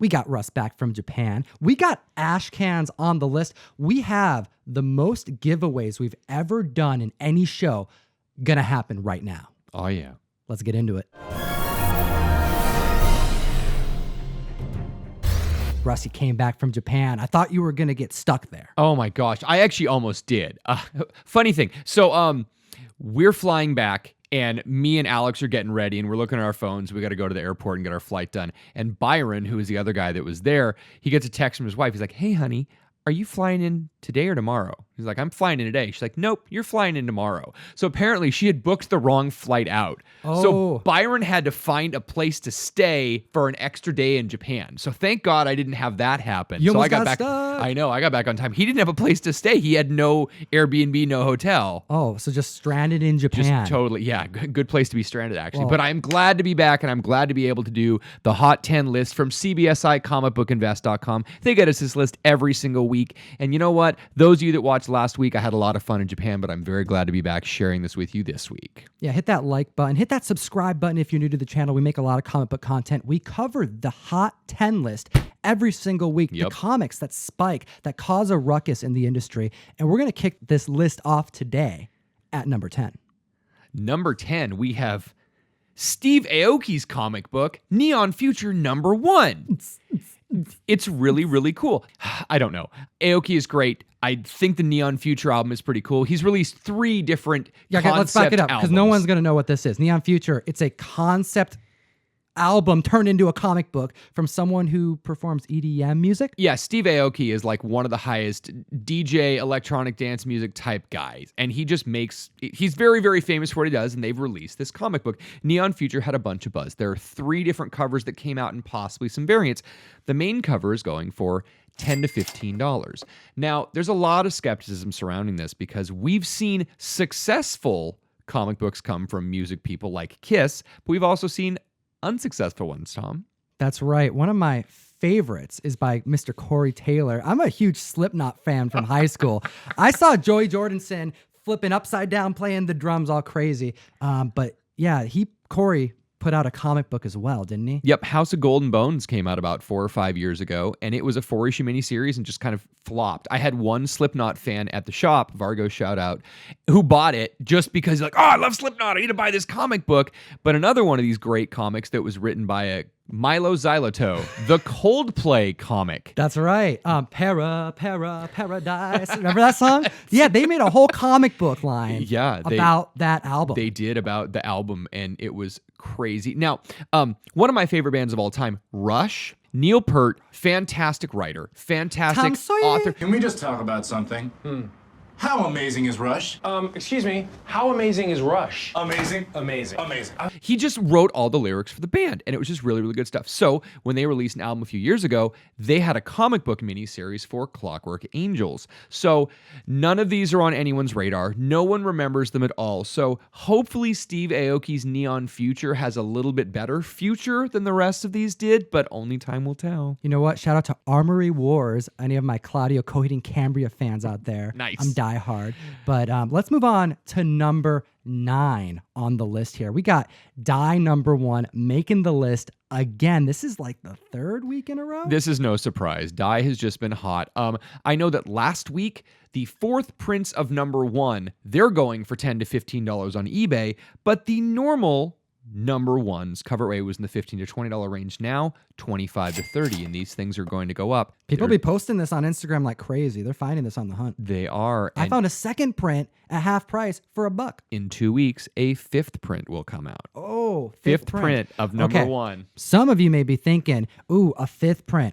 We got Russ back from Japan. We got ash cans on the list. We have the most giveaways we've ever done in any show gonna happen right now. Oh, yeah. Let's get into it. Russ, you came back from Japan. I thought you were gonna get stuck there. Oh, my gosh. I actually almost did. Funny thing. So we're flying back. And me and Alex are getting ready, and we're looking at our phones. We got to go to the airport and get our flight done. And Byron, who is the other guy that was there, he gets a text from his wife. He's like, "Hey, honey, are you flying in today or tomorrow?" He's like, "I'm flying in today." She's like, "Nope, you're flying in tomorrow." So apparently she had booked the wrong flight out. Oh. So Byron had to find a place to stay for an extra day in Japan. So thank God I didn't have that happen. You so almost I got got back. stuck. I know, I got back on time. He didn't have a place to stay. He had no Airbnb, no hotel. Oh, so just stranded in Japan. Just totally, yeah. Good place to be stranded, actually. Well- But I'm glad to be back, and I'm glad to be able to do the Hot 10 list from CBSI comicbookinvest.com. They get us this list every single week. And you know what? Those of you that watched last week, I had a lot of fun in Japan, but I'm very glad to be back sharing this with you this week. Yeah, hit that like button. Hit that subscribe button if you're new to the channel. We make a lot of comic book content. We cover the Hot 10 list every single week. Yep. The comics that spike, that cause a ruckus in the industry. And we're going to kick this list off today at number 10. Number 10, we have Steve Aoki's comic book, Neon Future #1. It's really, really cool. I don't know. Aoki is great. I think the Neon Future album is pretty cool. He's released 3 different Okay, let's back it up because no albums. one's going to know what this is. Neon Future, it's a concept album turned into a comic book from someone who performs EDM music. Yeah, Steve Aoki is like one of the highest DJ electronic dance music type guys. And he just he's very, very famous for what he does. And they've released this comic book. Neon Future had a bunch of buzz. There are 3 different covers that came out and possibly some variants. The main cover is going for $10 to $15. Now, there's a lot of skepticism surrounding this because we've seen successful comic books come from music people like Kiss, but we've also seen unsuccessful ones, Tom. That's right. One of my favorites is by Mr. Corey Taylor. I'm a huge Slipknot fan from high school. I saw Joey Jordison flipping upside down, playing the drums all crazy. But yeah, Corey put out a comic book as well, didn't he? Yep, House of Golden Bones came out about 4 or 5 years ago, and it was a 4-issue miniseries and just kind of flopped. I had one Slipknot fan at the shop, Vargo shout out, who bought it just because he's like, "Oh, I love Slipknot, I need to buy this comic book." But another one of these great comics that was written by a Milo Xyloto, the Coldplay comic. That's right. Paradise. Remember that song? Yeah, they made a whole comic book line about that album. They did about the album, and it was crazy. Now, one of my favorite bands of all time, Rush. Neil Peart, fantastic writer, fantastic Tom Sawyer. author. Can we just talk about something? How amazing is Rush? Excuse me, how amazing is Rush? Amazing. Amazing. Amazing. He just wrote all the lyrics for the band, and it was just really, really good stuff. So when they released an album a few years ago, they had a comic book miniseries for Clockwork Angels. So none of these are on anyone's radar. No one remembers them at all. So hopefully Steve Aoki's Neon Future has a little bit better future than the rest of these did, but only time will tell. You know what? Shout out to Armory Wars. Any of my Claudio Coheed and Cambria fans out there. Nice. I'm die hard. But let's move on to number 9 on the list here. We got Die #1 making the list again. This is like the 3rd week in a row. This is no surprise. Die has just been hot. I know that last week, the 4th prints of #1, they're going for $10 to $15 on eBay, but the normal #1's cover rate was in the $15 to $20 range. Now, $25 to $30, and these things are going to go up. People be posting this on Instagram like crazy. They're finding this on the hunt. They are. I found a second print at half price for $1. In 2 weeks, a 5th print will come out. Oh, 5th print of #1. Some of you may be thinking, ooh, a 5th print.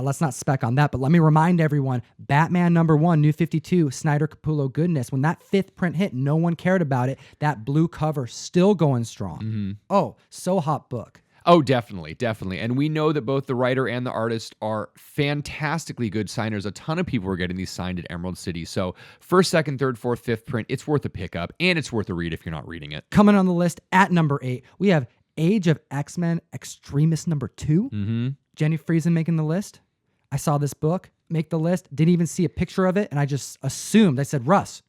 Let's not spec on that, but let me remind everyone, Batman #1, New 52, Snyder Capullo goodness. When that 5th print hit, no one cared about it. That blue cover still going strong. Oh, so hot book. Oh, definitely, definitely. And we know that both the writer and the artist are fantastically good signers. A ton of people are getting these signed at Emerald City. So 1st, 2nd, 3rd, 4th, 5th print, it's worth a pickup, and it's worth a read if you're not reading it. Coming on the list at number 8, we have Age of X-Men Extremis #2. Jenny Friesen making the list. I saw this book make the list, didn't even see a picture of it, and I just assumed. I said, Russ,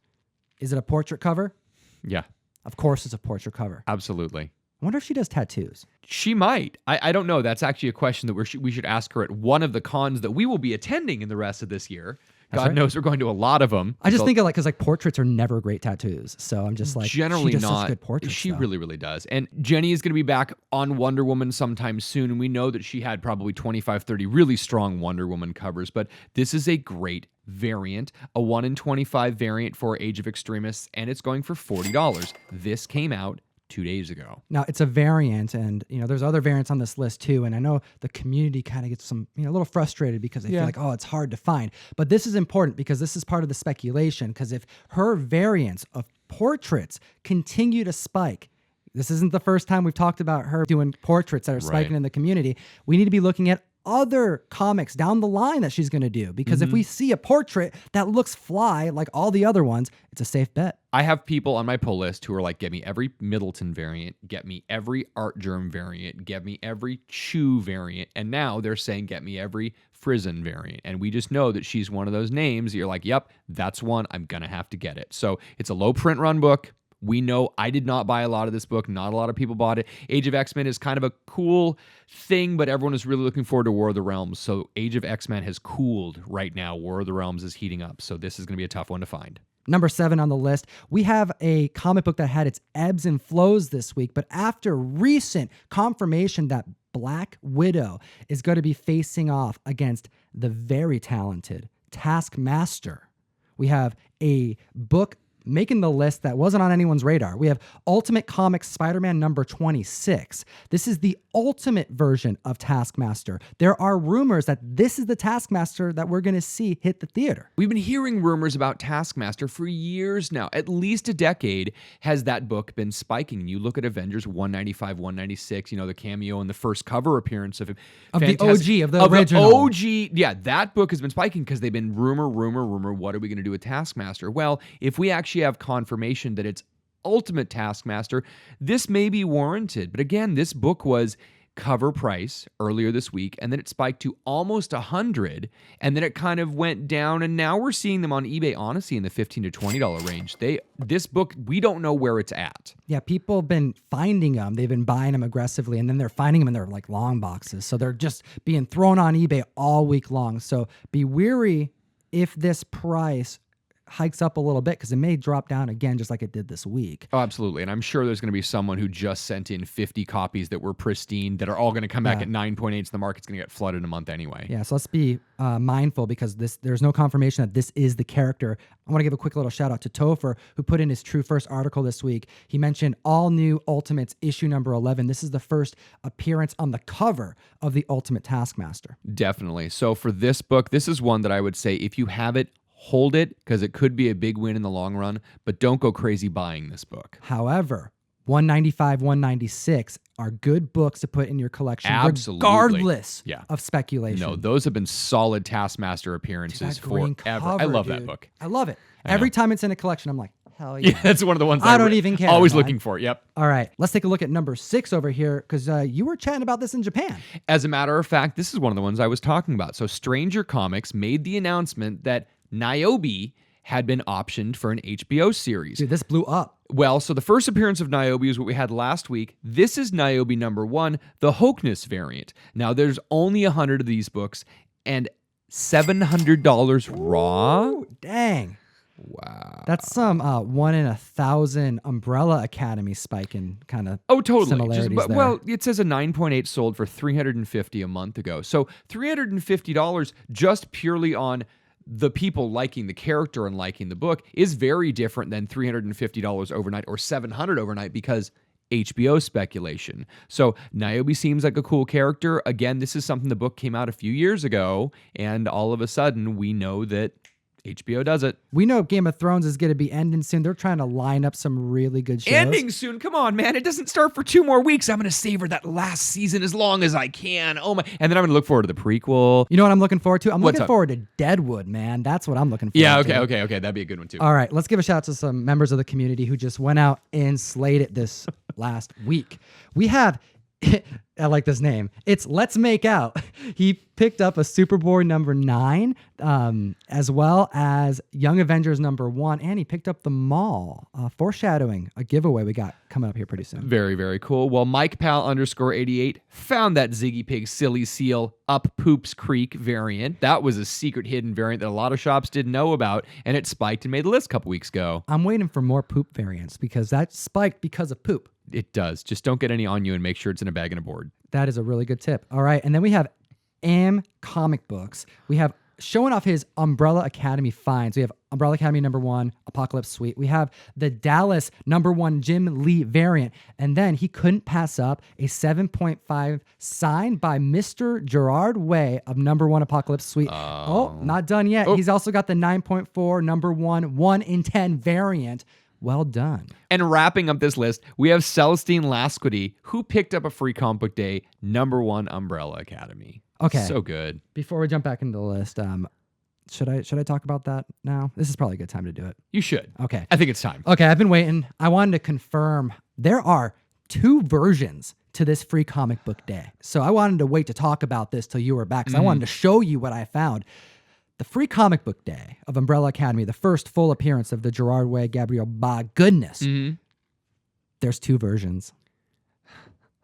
is it a portrait cover? Yeah, Of course it's a portrait cover. absolutely. I wonder if she does tattoos. She might. I don't know. That's actually a question that we should ask her at one of the cons that we will be attending in the rest of this year. God right. knows we're going to a lot of them. I just think of because portraits are never great tattoos. So I'm just like, generally she does not. such good portraits. She though. really, really does. And Jenny is going to be back on Wonder Woman sometime soon. And we know that she had probably 25, 30 really strong Wonder Woman covers. But this is a great variant, a 1 in 25 variant for Age of Extremists. And it's going for $40. This came out 2 days ago. Now it's a variant, and there's other variants on this list too. And I know the community kind of gets a little frustrated because they feel like, oh, it's hard to find. But this is important because this is part of the speculation. Because if her variants of portraits continue to spike, this isn't the first time we've talked about her doing portraits that are spiking in the community. We need to be looking at other comics down the line that she's going to do, because if we see a portrait that looks fly like all the other ones, it's a safe bet. I have people on my pull list who are like, get me every Middleton variant, get me every Art Germ variant, get me every Chew variant. And now they're saying, get me every Frizen variant. And we just know that she's one of those names that you're like, yep, that's one. I'm going to have to get it. So it's a low print run book. We know I did not buy a lot of this book. Not a lot of people bought it. Age of X-Men is kind of a cool thing, but everyone is really looking forward to War of the Realms. So Age of X-Men has cooled right now. War of the Realms is heating up. So this is going to be a tough one to find. Number 7 on the list, we have a comic book that had its ebbs and flows this week, but after recent confirmation that Black Widow is going to be facing off against the very talented Taskmaster, we have a book making the list that wasn't on anyone's radar. We have Ultimate Comics Spider-Man number 26. This is the ultimate version of Taskmaster. There are rumors that this is the Taskmaster that we're going to see hit the theater. We've been hearing rumors about Taskmaster for years now. At least a decade has that book been spiking. You look at Avengers 195, 196, the cameo and the first cover appearance of him. Of the OG, of the original. The OG, yeah, that book has been spiking because they've been rumor. What are we going to do with Taskmaster? Well, if we actually have confirmation that it's Ultimate Taskmaster, this may be warranted. But again, this book was cover price earlier this week, and then it spiked to almost 100, and then it kind of went down, and now we're seeing them on eBay, honestly, in the $15 to $20 range. This book, we don't know where it's at. Yeah, people have been finding them. They've been buying them aggressively, and then they're finding them in their long boxes. So they're just being thrown on eBay all week long. So be wary if this price hikes up a little bit, because it may drop down again just like it did this week. Oh, absolutely. And I'm sure there's going to be someone who just sent in 50 copies that were pristine that are all going to come back at 9.8, so the market's going to get flooded in a month anyway. Yeah, so let's be mindful, because there's no confirmation that this is the character. I want to give a quick little shout out to Topher, who put in his True First article this week. He mentioned All New Ultimates issue number 11. This is the first appearance on the cover of the Ultimate Taskmaster. Definitely. So for this book, this is one that I would say, if you have it, hold it, because it could be a big win in the long run, but don't go crazy buying this book. However, 195, 196 are good books to put in your collection, Absolutely. regardless Yeah. of speculation. No, those have been solid Taskmaster appearances That green forever. cover, I love that dude. book. I love it. Every time it's in a collection, I'm like, hell yeah. Yeah, that's one of the ones I don't even care, Always man. looking for. Yep. All right, let's take a look at number 6 over here, because you were chatting about this in Japan. As a matter of fact, this is one of the ones I was talking about. So Stranger Comics made the announcement that Niobe had been optioned for an HBO series. Dude, this blew up. Well, so the first appearance of Niobe is what we had last week. This is Niobe number 1, the Hokeness variant. Now, there's only 100 of these books, and $700 raw. Ooh, dang. Wow. That's some 1 in 1,000 Umbrella Academy spiking kind of totally. similarities there. Well, it says a 9.8 sold for $350 a month ago. So $350 just purely on the people liking the character and liking the book is very different than $350 overnight or $700 overnight, because HBO speculation. So Niobe seems like a cool character. Again, this is something the book came out a few years ago, and all of a sudden we know that HBO does it. We know Game of Thrones is going to be ending soon. They're trying to line up some really good shows. Ending soon. Come on, man. It doesn't start for 2 more weeks. I'm going to savor that last season as long as I can. Oh my. And then I'm going to look forward to the prequel. You know what I'm looking forward to? I'm What's looking up? forward to Deadwood, man. That's what I'm looking forward Yeah, to. okay. That'd be a good one too. All right, let's give a shout out to some members of the community who just went out and slayed it this last week. We have I like this name. It's Let's Make Out. He picked up a Superboy number 9, as well as Young Avengers number 1, and he picked up The Mall, foreshadowing a giveaway we got coming up here pretty soon. Very, very cool. Well, Mike Pal _88 found that Ziggy Pig Silly Seal Up Poops Creek variant. That was a secret hidden variant that a lot of shops didn't know about, and it spiked and made the list a couple weeks ago. I'm waiting for more poop variants because that spiked because of poop. It does. Just don't get any on you and make sure it's in a bag and a board. That is a really good tip. All right. And then we have AM Comic Books. We have showing off his Umbrella Academy finds. We have Umbrella Academy number 1, Apocalypse Suite. We have the Dallas number 1 Jim Lee variant. And then he couldn't pass up a 7.5 signed by Mr. Gerard Way of number 1 Apocalypse Suite. Oh, not done yet. He's also got the 9.4 number 1 in 10 variant. Well done. And wrapping up this list, we have Celestine Lasquity, who picked up a free comic book day number 1 Umbrella Academy. Okay. So good. Before we jump back into the list, should I talk about that now? This is probably a good time to do it. You should. Okay. I think it's time. Okay, I've been waiting. I wanted to confirm there are 2 versions to this free comic book day. So I wanted to wait to talk about this till you were back because I wanted to show you what I found. The free comic book day of Umbrella Academy, the first full appearance of the Gerard Way, Gabriel Ba goodness. There's 2 versions.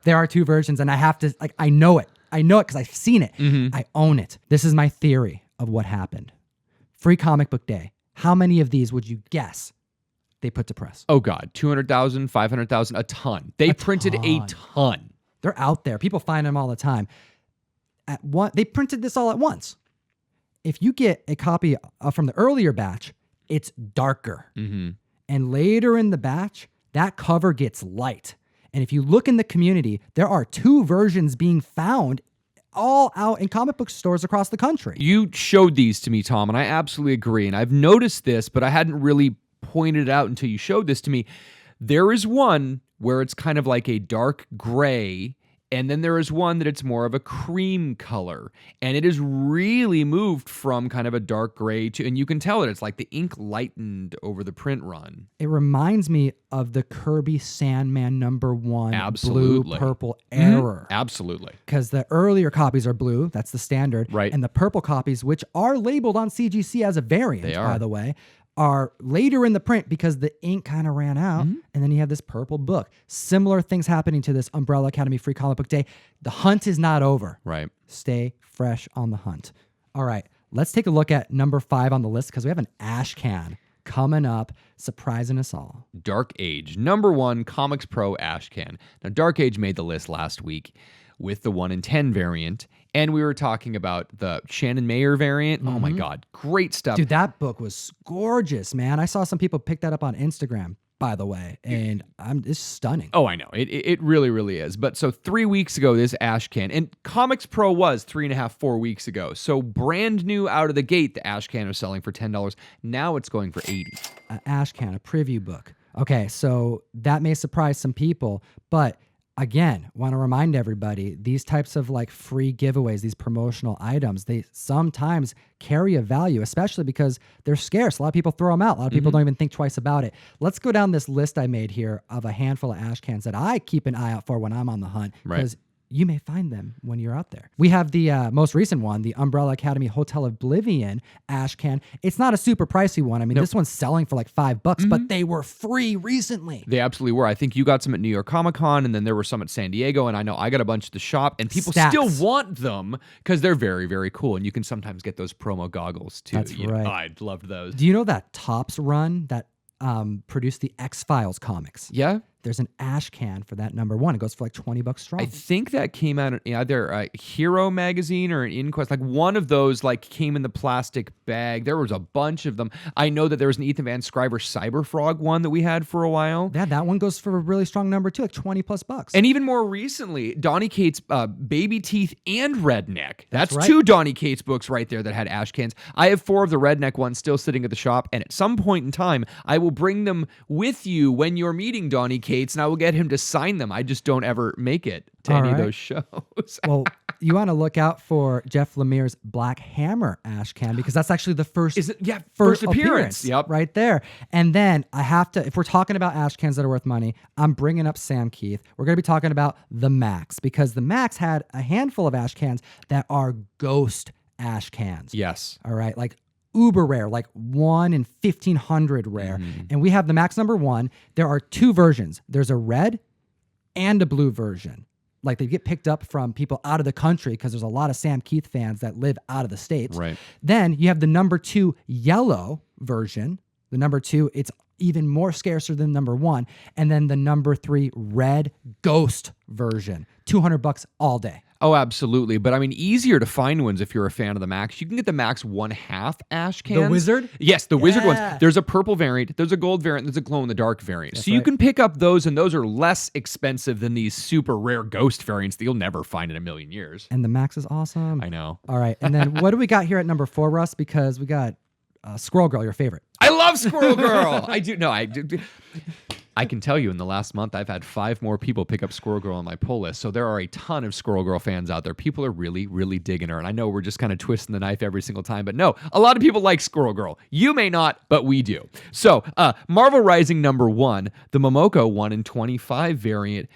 There are 2 versions, and I have to, I know it. I know it because I've seen it. I own it. This is my theory of what happened. Free comic book day. How many of these would you guess they put to press? Oh, God. 200,000, 500,000, a ton. They printed a ton. They're out there. People find them all the time. They printed this all at once. If you get a copy from the earlier batch, it's darker. And later in the batch, that cover gets light. And if you look in the community, there are 2 versions being found all out in comic book stores across the country. You showed these to me, Tom, and I absolutely agree. And I've noticed this, but I hadn't really pointed it out until you showed this to me. There is one where it's kind of like a dark gray, and then there is one that it's more of a cream color. And it is really moved from kind of a dark gray to, and you can tell that it's like the ink lightened over the print run. It reminds me of the Kirby Sandman number 1 Absolutely. blue purple error. Absolutely. Because the earlier copies are blue, that's the standard. Right. And the purple copies, which are labeled on CGC as a variant, They are. by the way, are later in the print because the ink kind of ran out. And then you have this purple book. Similar things happening to this Umbrella Academy free comic book day. The hunt is not over. Right. Stay fresh on the hunt. All right, let's take a look at number 5 on the list because we have an ash can coming up, surprising us all. Dark Age, number 1 Comics Pro Ashcan. Now, Dark Age made the list last week with the 1 in 10 variant, and we were talking about the Shannon Mayer variant. Oh my God, great stuff. Dude, that book was gorgeous, man. I saw some people pick that up on Instagram, by the way, and it's stunning. Oh, I know. It really, really is. But so 3 weeks ago, this Ashcan, and Comics Pro was 3.5, 4 weeks ago. So brand new out of the gate, the Ashcan was selling for $10. Now it's going for $80. Ash can, a preview book. Okay, so that may surprise some people, but again, want to remind everybody, these types of like free giveaways, these promotional items, they sometimes carry a value, especially because they're scarce. A lot of people throw them out. A lot of people don't even think twice about it. Let's go down this list I made here of a handful of ash cans that I keep an eye out for when I'm on the hunt. Because you may find them when you're out there. We have the most recent one, the Umbrella Academy Hotel Oblivion ash can. It's not a super pricey one. I mean, this one's selling for like $5, but they were free recently. They absolutely were. I think you got some at New York Comic Con, and then there were some at San Diego, and I know I got a bunch at the shop, and people still want them because they're very, very cool, and you can sometimes get those promo goggles too. That's right. I loved those. Do you know that Topps run that produced the X-Files comics? Yeah? There's an ash can for that number 1. It goes for like $20 strong. I think that came out in either a Hero magazine or an Inquest. Like one of those like came in the plastic bag. There was a bunch of them. I know that there was an Ethan Van Scriver Cyberfrog one that we had for a while. Yeah, that one goes for a really strong number too, like $20+. And even more recently, Donny Cates Baby Teeth and Redneck. That's right. 2 Donny Cates books right there that had ash cans. I have 4 of the Redneck ones still sitting at the shop, and at some point in time, I will bring them with you when you're meeting Donny Cates advocates, and I will get him to sign them. I just don't ever make it to All any of right. those shows. Well, you want to look out for Jeff Lemire's Black Hammer ash can because that's actually the first Is it? Yeah, first appearance. Yep. right there. And then I have to, if we're talking about ash cans that are worth money, I'm bringing up Sam Keith. We're going to be talking about the Max because the Max had a handful of ash cans that are ghost ash cans. Yes. All right, like uber rare, like 1 in 1,500 rare. And we have the Max number 1. There are 2 versions. There's a red and a blue version. Like they get picked up from people out of the country because there's a lot of Sam Keith fans that live out of the States. Right. Then you have the number 2 yellow version. The number 2, it's even more scarcer than number 1. And then the number 3 red ghost version, $200 all day. Oh, absolutely. But I mean, easier to find ones if you're a fan of the Max. You can get the Max 1/2 ash cans. The Wizard? Yes, the Wizard Yeah. ones. There's a purple variant, there's a gold variant, there's a glow-in-the-dark variant. That's so you right. can pick up those, and those are less expensive than these super rare ghost variants that you'll never find in a million years. And the Max is awesome. I know. All right. And then what do we got here at number 4, Russ? Because we got Squirrel Girl, your favorite. I love Squirrel Girl. I do. No, I do. I can tell you in the last month, I've had 5 more people pick up Squirrel Girl on my pull list. So there are a ton of Squirrel Girl fans out there. People are really, really digging her. And I know we're just kind of twisting the knife every single time. But no, a lot of people like Squirrel Girl. You may not, but we do. So Marvel Rising number 1, the Momoko 1 in 25 variant.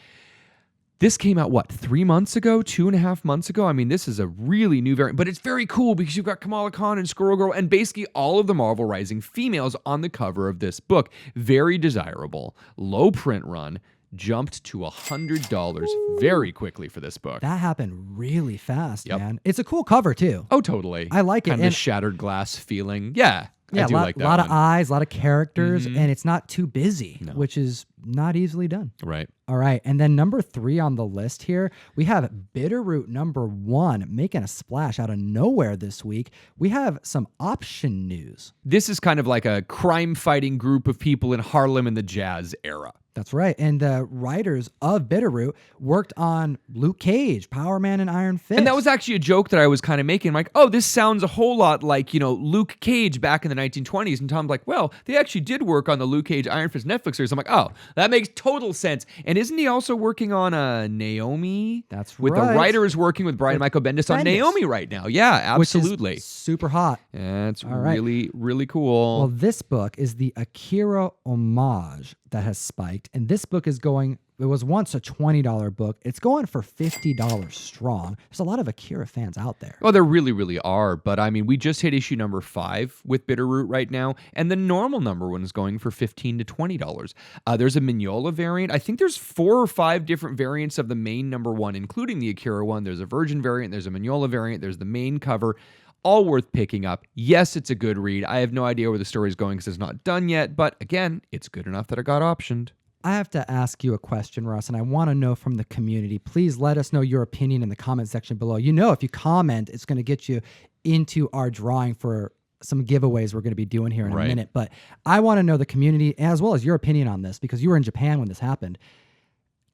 This came out, 3 months ago, 2.5 months ago? I mean, this is a really new variant, but it's very cool because you've got Kamala Khan and Squirrel Girl and basically all of the Marvel Rising females on the cover of this book. Very desirable, low print run, jumped to $100 very quickly for this book. That happened really fast, Yep. man. It's a cool cover, too. Oh, totally. I like it. Kind of And- shattered glass feeling. Yeah, Yeah, I do like a that lot of one. eyes, a lot of characters, and it's not too busy, which is not easily done. Right. All right. And then number 3 on the list here, we have Bitterroot number 1 making a splash out of nowhere this week. We have some option news. This is kind of like a crime-fighting group of people in Harlem in the jazz era. That's right. And the writers of Bitterroot worked on Luke Cage, Power Man, and Iron Fist. And that was actually a joke that I was kind of making. I'm like, oh, this sounds a whole lot like, Luke Cage back in the 1920s. And Tom's like, well, they actually did work on the Luke Cage Iron Fist Netflix series. I'm like, oh, that makes total sense. And isn't he also working on Naomi? That's with right. the writers working with Brian Michael Bendis on Bendis. Naomi right now. Yeah, which absolutely. is super hot. That's All right. really, really cool. Well, this book is the Akira homage that has spiked. And this book is going, it was once a $20 book. It's going for $50 strong. There's a lot of Akira fans out there. Well, there really, really are. But I mean, we just hit issue number 5 with Bitterroot right now, and the normal number one is going for $15 to $20. There's a Mignola variant. I think there's 4 or 5 different variants of the main number 1, including the Akira one. There's a Virgin variant, there's a Mignola variant, there's the main cover. All worth picking up. Yes, it's a good read. I have no idea where the story's going because it's not done yet, but again, it's good enough that it got optioned. I have to ask you a question, Russ, and I want to know from the community. Please let us know your opinion in the comment section below. If you comment, it's going to get you into our drawing for some giveaways we're going to be doing here in a Right. minute. But I want to know the community as well as your opinion on this because you were in Japan when this happened.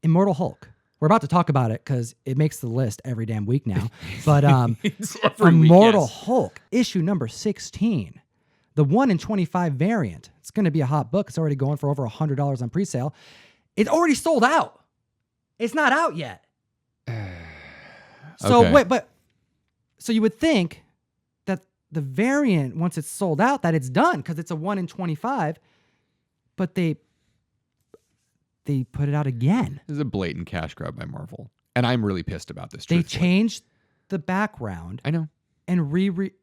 Immortal Hulk. We're about to talk about it because it makes the list every damn week now. But It's every week, Immortal yes. Hulk, issue number 16. The 1 in 25 variant. It's going to be a hot book. It's already going for over $100 on presale. It's already sold out. It's not out yet. So Okay. So you would think that the variant, once it's sold out, that it's done because it's a 1 in 25. But they put it out again. This is a blatant cash grab by Marvel, and I'm really pissed about this. They truthfully. changed the background. I know. And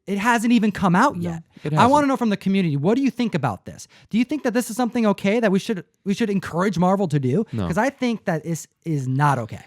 it hasn't even come out yet. it I want hasn't. to know from the community, what do you think about this? Do you think that this is something okay that we should encourage Marvel to do? No. Because I think that this is not okay.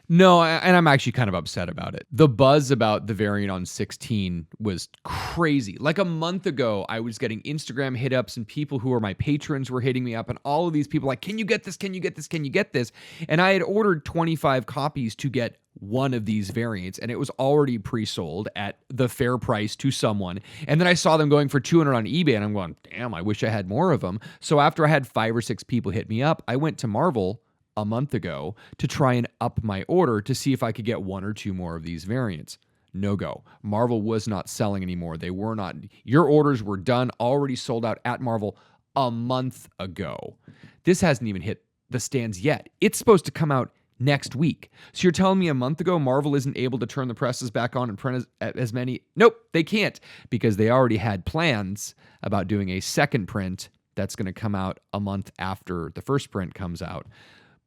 No, and I'm actually kind of upset about it. The buzz about the variant on 16 was crazy. Like a month ago, I was getting Instagram hit ups and people who are my patrons were hitting me up, and all of these people like, can you get this? Can you get this? Can you get this? And I had ordered 25 copies to get one of these variants, and it was already pre-sold at the fair price to someone. And then I saw them going for 200 on eBay, and I'm going, damn, I wish I had more of them. So after I had 5 or 6 people hit me up, I went to Marvel a month ago to try and up my order to see if I could get 1 or 2 more of these variants. No go. Marvel was not selling anymore. They were not. Your orders were done, already sold out at Marvel a month ago. This hasn't even hit the stands yet. It's supposed to come out next week. So you're telling me a month ago Marvel isn't able to turn the presses back on and print as many? Nope, they can't, because they already had plans about doing a second print that's going to come out a month after the first print comes out.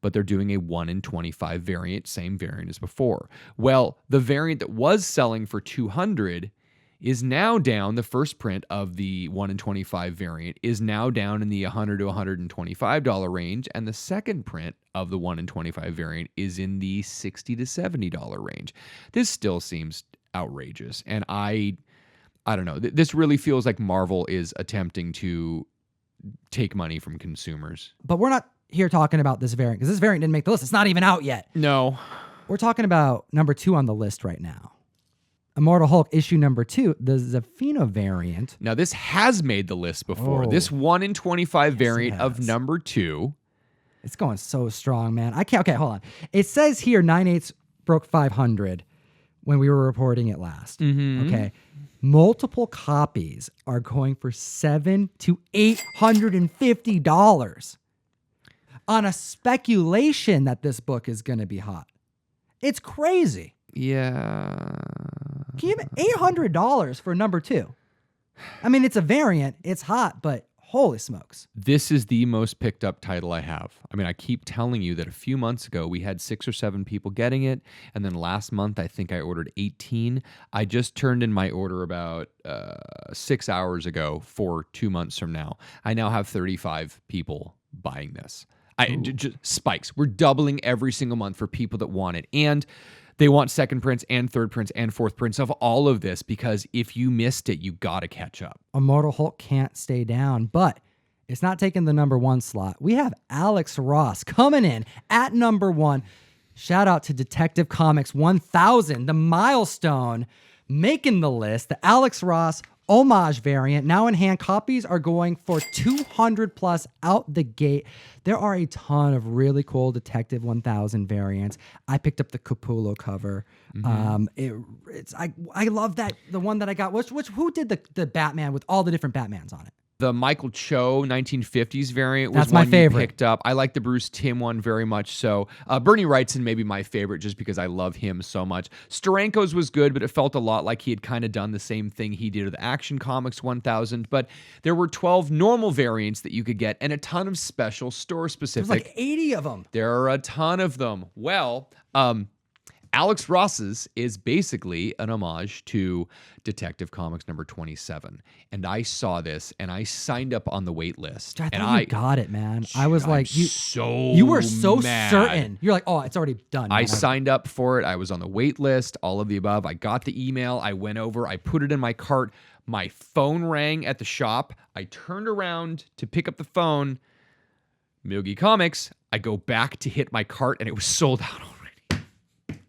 But they're doing a 1 in 25 variant, same variant as before. Well, the variant that was selling for $200 is now down. The first print of the 1 in 25 variant is now down in the $100 to $125 range, and the second print of the 1 in 25 variant is in the $60 to $70 range. This still seems outrageous, and I don't know. This really feels like Marvel is attempting to take money from consumers. But we're not here talking about this variant, because this variant didn't make the list. It's not even out yet. No. We're talking about number 2 on the list right now. Immortal Hulk issue number 2, the Zafino variant. Now, this has made the list before. Oh. This 1 in 25 variant of has. number 2. It's going so strong, man. I can't. Okay, hold on. It says here 9/8 broke 500 when we were reporting it last. Okay. Multiple copies are going for $700 to $850 on a speculation that this book is going to be hot. It's crazy. Yeah. Can you $800 for number 2? I mean, it's a variant. It's hot, but holy smokes. This is the most picked up title I have. I mean, I keep telling you that a few months ago we had 6 or 7 people getting it. And then last month, I think I ordered 18. I just turned in my order about 6 hours ago for 2 months from now. I now have 35 people buying this. Just spikes. We're doubling every single month for people that want it. And they want second prints and third prints and fourth prints of all of this, because if you missed it, you got to catch up. Immortal Hulk can't stay down, but it's not taking the number 1 slot. We have Alex Ross coming in at number 1. Shout out to Detective Comics 1000, the milestone, making the list. The Alex Ross homage variant, now in hand. Copies are going for 200 plus out the gate. There are a ton of really cool Detective 1000 variants. I picked up the Capullo cover. I love that, the one that I got. Who did the Batman with all the different Batmans on it? The Michael Cho 1950s variant was That's my one favorite. you picked up. I like the Bruce Timm one very much so. Bernie Wrightson may be my favorite just because I love him so much. Steranko's was good, but it felt a lot like he had kind of done the same thing he did with Action Comics 1000. But there were 12 normal variants that you could get and a ton of special store specific. There's like 80 of them. There are a ton of them. Well, Alex Ross's is basically an homage to Detective Comics number 27. And I saw this and I signed up on the wait list. I and thought you got it, man. I was I'm like, so you were so mad. certain. You're like, oh, it's already done. I man. signed up for it. I was on the wait list, all of the above. I got the email. I went over. I put it in my cart. My phone rang at the shop. I turned around to pick up the phone. Milgi Comics. I go back to hit my cart and it was sold out already.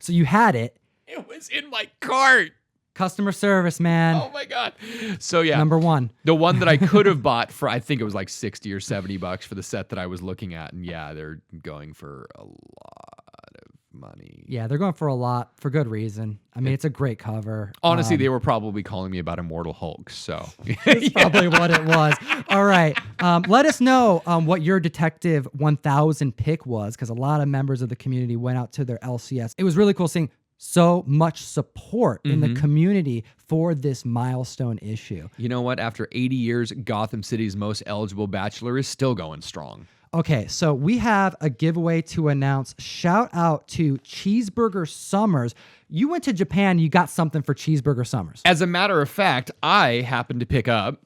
So you had it. It was in my cart. Customer service, man. Oh my God. So yeah. Number 1. The one that I could have bought for, I think it was like 60 or 70 bucks for the set that I was looking at. And yeah, they're going for a lot of money. Yeah, they're going for a lot for good reason. I mean, it's a great cover. Honestly, they were probably calling me about Immortal Hulk. So That's probably what it was. All right. Let us know what your Detective 1000 pick was, because a lot of members of the community went out to their LCS. It was really cool seeing so much support in the community for this milestone issue. You know what? After 80 years, Gotham City's most eligible bachelor is still going strong. Okay, so we have a giveaway to announce. Shout out to Cheeseburger Summers. You went to Japan, you got something for Cheeseburger Summers. As a matter of fact, I happened to pick up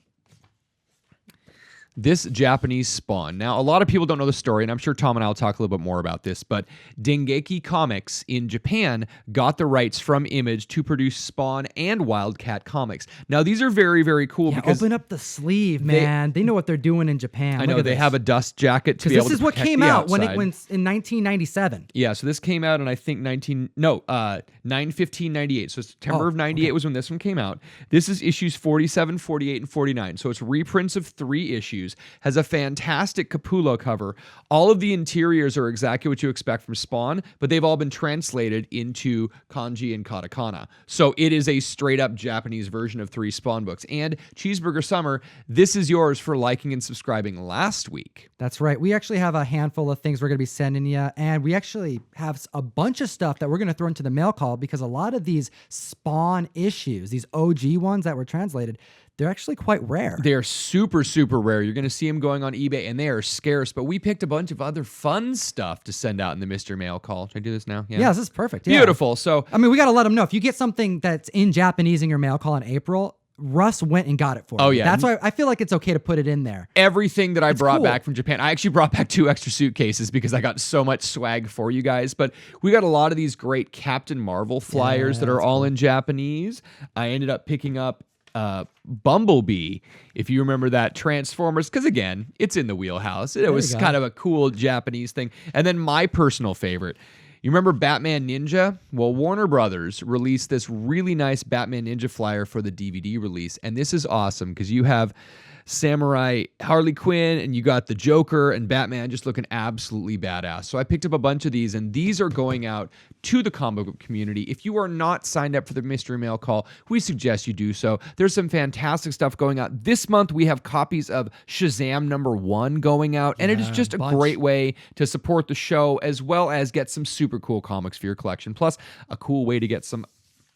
this Japanese Spawn. Now, a lot of people don't know the story, and I'm sure Tom and I will talk a little bit more about this, but Dengeki Comics in Japan got the rights from Image to produce Spawn and Wildcat Comics. Now, these are very, very cool because open up the sleeve, man. They know what they're doing in Japan. I Look know at they this. have a dust jacket to be able This to is what protect came the out when it outside. went in 1997. Yeah, so this came out in I think 9/15/98. So September of 98 was when this one came out. This is issues 47, 48, and 49. So it's reprints of 3 issues. issues, has a fantastic Capullo cover. All of the interiors are exactly what you expect from Spawn, but they've all been translated into kanji and katakana. So it is a straight up Japanese version of 3 Spawn books. And Cheeseburger Summer, this is yours for liking and subscribing last week. That's right. We actually have a handful of things we're going to be sending you, and we actually have a bunch of stuff that we're going to throw into the mail call because a lot of these Spawn issues, these OG ones that were translated, they're actually quite rare. They're super, super rare. You're going to see them going on eBay, and they are scarce. But we picked a bunch of other fun stuff to send out in the Mystery Mail call. Should I do this now? Yeah, this is perfect. Yeah. Beautiful. So, I mean, we got to let them know. If you get something that's in Japanese in your mail call in April, Russ went and got it for you. Oh, yeah. That's why I feel like it's okay to put it in there. everything that I brought cool. back from Japan, I actually brought back 2 extra suitcases because I got so much swag for you guys. But we got a lot of these great Captain Marvel flyers that are all in Japanese. I ended up picking up Bumblebee, if you remember that Transformers, because again, it's in the wheelhouse. It was you go. kind of a cool Japanese thing. And then my personal favorite, you remember Batman Ninja? Well, Warner Brothers released this really nice Batman Ninja flyer for the DVD release. And this is awesome because you have Samurai Harley Quinn and you got the Joker and Batman just looking absolutely badass. So I picked up a bunch of these, and these are going out to the comic book community. If you are not signed up for the Mystery Mail call, we suggest you do so. There's some fantastic stuff going out. This month we have copies of Shazam #1 going out, and it is just a great way to support the show as well as get some super cool comics for your collection. Plus, a cool way to get some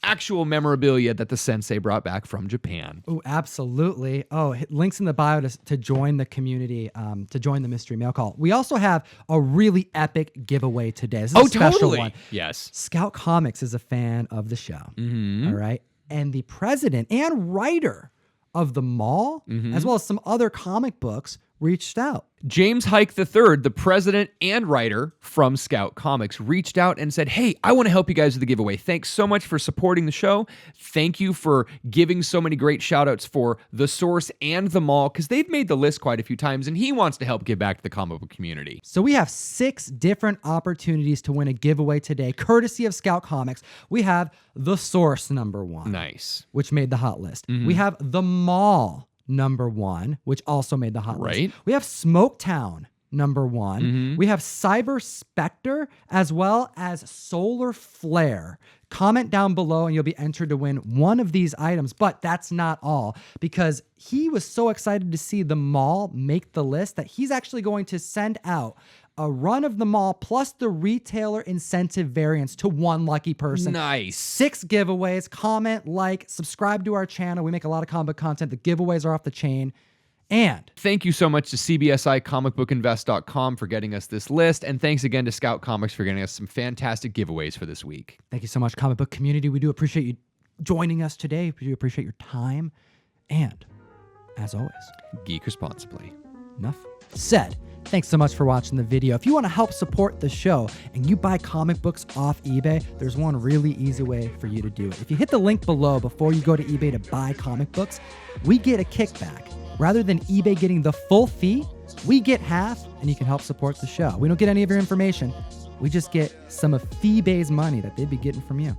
actual memorabilia that the sensei brought back from Japan. Oh, absolutely. Oh, links in the bio to join the community, to join the Mystery Mail Call. We also have a really epic giveaway today. This is a special one. Yes. Scout Comics is a fan of the show. All right. And the president and writer of The Mall, as well as some other comic books, reached out. James Hike III, the president and writer from Scout Comics, reached out and said, hey, I want to help you guys with the giveaway. Thanks so much for supporting the show. Thank you for giving so many great shout outs for The Source and The Mall, because they've made the list quite a few times, and he wants to help give back to the comic book community. So we have 6 different opportunities to win a giveaway today, courtesy of Scout Comics. We have The Source #1. Nice. Which made the hot list. We have The Mall #1, which also made the hot list. Right. We have Smoketown #1. We have Cyber Spectre as well as Solar Flare. Comment down below and you'll be entered to win one of these items. But that's not all, because he was so excited to see The Mall make the list that he's actually going to send out a run of The Mall plus the retailer incentive variants to one lucky person. Nice. 6 giveaways. Comment, like, subscribe to our channel. We make a lot of comic book content. The giveaways are off the chain. And thank you so much to CBSI comicbookinvest.com for getting us this list. And thanks again to Scout Comics for getting us some fantastic giveaways for this week. thank you so much, comic book community. We do appreciate you joining us today. We do appreciate your time. And as always, Geek responsibly. enough said. Thanks so much for watching the video. If you want to help support the show and you buy comic books off eBay, there's one really easy way for you to do it. If you hit the link below before you go to eBay to buy comic books, we get a kickback. Rather than eBay getting the full fee, we get half and you can help support the show. We don't get any of your information. We just get some of Feebay's money that they'd be getting from you.